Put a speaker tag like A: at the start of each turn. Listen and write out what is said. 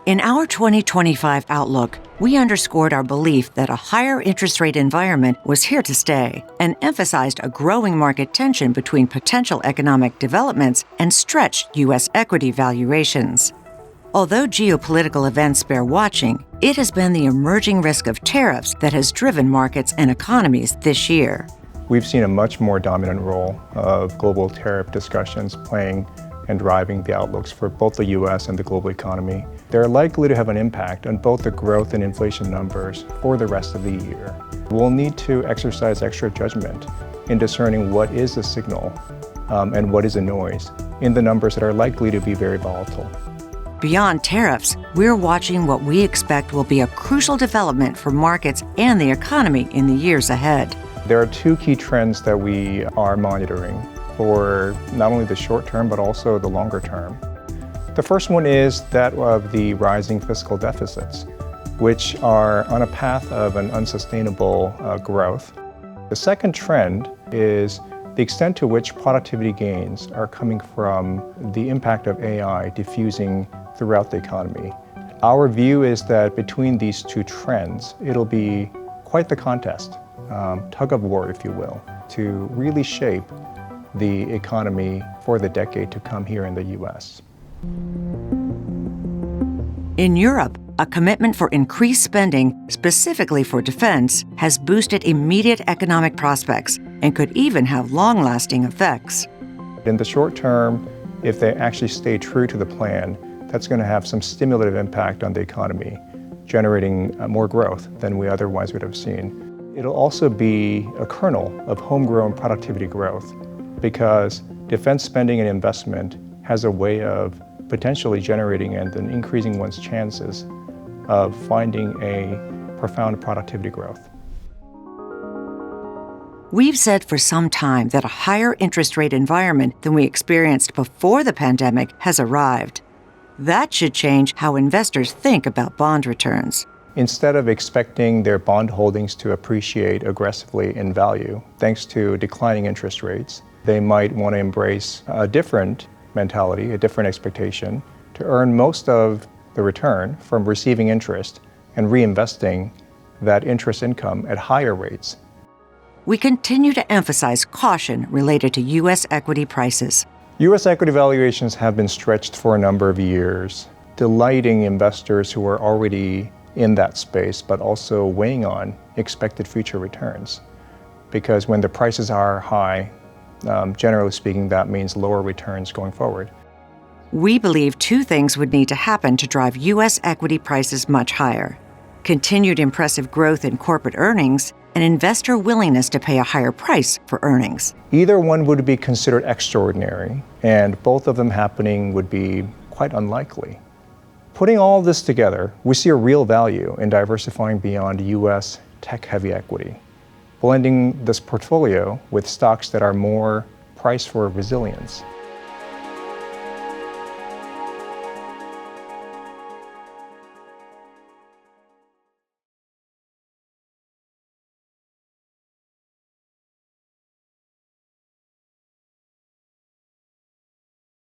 A: In our 2025 outlook, we underscored our belief that a higher interest rate environment was here to stay and emphasized a growing market tension between potential economic developments and stretched U.S. equity valuations. Although geopolitical events bear watching, it has been the emerging risk of tariffs that has driven markets and economies this year.
B: We've seen a much more dominant role of global tariff discussions playing and driving the outlooks for both the U.S. and the global economy. They're likely to have an impact on both the growth and inflation numbers for the rest of the year. We'll need to exercise extra judgment in discerning what is a signal and what is a noise in the numbers that are likely to be very volatile.
A: Beyond tariffs, we're watching what we expect will be a crucial development for markets and the economy in the years ahead.
B: There are two key trends that we are monitoring for not only the short term, but also the longer term. The first one is that of the rising fiscal deficits, which are on a path of an unsustainable growth. The second trend is the extent to which productivity gains are coming from the impact of AI diffusing throughout the economy. Our view is that between these two trends, it'll be quite the contest, tug of war, if you will, to really shape the economy for the decade to come here in the U.S.
A: In Europe, a commitment for increased spending, specifically for defense, has boosted immediate economic prospects and could even have long-lasting effects.
B: In the short term, if they actually stay true to the plan, that's going to have some stimulative impact on the economy, generating more growth than we otherwise would have seen. It'll also be a kernel of homegrown productivity growth, because defense spending and investment has a way of potentially generating and then increasing one's chances of finding a profound productivity growth.
A: We've said for some time that a higher interest rate environment than we experienced before the pandemic has arrived. That should change how investors think about bond returns.
B: Instead of expecting their bond holdings to appreciate aggressively in value, thanks to declining interest rates, they might want to embrace a different mentality, a different expectation, to earn most of the return from receiving interest and reinvesting that interest income at higher rates.
A: We continue to emphasize caution related to U.S. equity prices.
B: U.S. equity valuations have been stretched for a number of years, delighting investors who are already in that space, but also weighing on expected future returns. Because when the prices are high, generally speaking, that means lower returns going forward.
A: We believe two things would need to happen to drive U.S. equity prices much higher: continued impressive growth in corporate earnings and investor willingness to pay a higher price for earnings.
B: Either one would be considered extraordinary, and both of them happening would be quite unlikely. Putting all this together, we see a real value in diversifying beyond U.S. tech-heavy equity, blending this portfolio with stocks that are more priced for resilience.